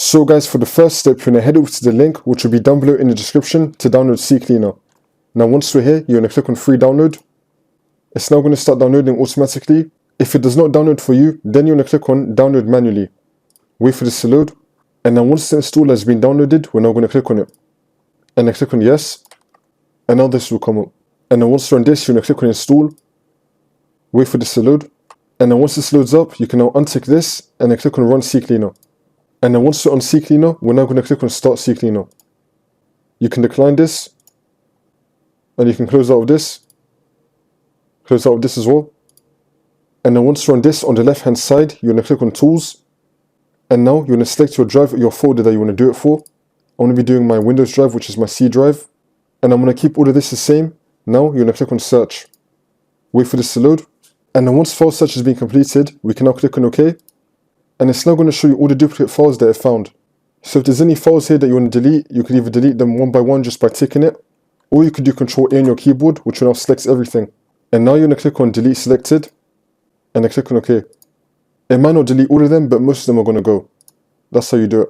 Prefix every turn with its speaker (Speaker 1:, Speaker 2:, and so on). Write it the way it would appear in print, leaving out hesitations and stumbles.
Speaker 1: So guys, for the first step, you're going to head over to the link, which will be down below in the description, to download CCleaner. Now once we're here, you're going to click on free download. It's now going to start downloading automatically. If it does not download for you, then you're going to click on download manually. Wait for this to load. And now once the installer has been downloaded, we're now going to click on it. And then click on yes. And now this will come up. And then once you're on this, you're going to click on install. Wait for this to load. And then once this loads up, you can now untick this and then click on run CCleaner. And then once you're on CCleaner, we're now going to click on start CCleaner. You can decline this. And you can close out of this. Close out of this as well. And then once you're on this, on the left hand side, you're going to click on tools. And now you're going to select your drive, your folder that you want to do it for. I'm going to be doing my Windows drive, which is my C drive. And I'm going to keep all of this the same. Now you're going to click on search. Wait for this to load. And then once file search has been completed, we can now click on OK. And it's now going to show you all the duplicate files that it found. So if there's any files here that you want to delete, you can either delete them one by one just by ticking it. Or you could do Control A on your keyboard, which will now select everything. And now you're going to click on delete selected. And then click on OK. It might not delete all of them, but most of them are going to go. That's how you do it.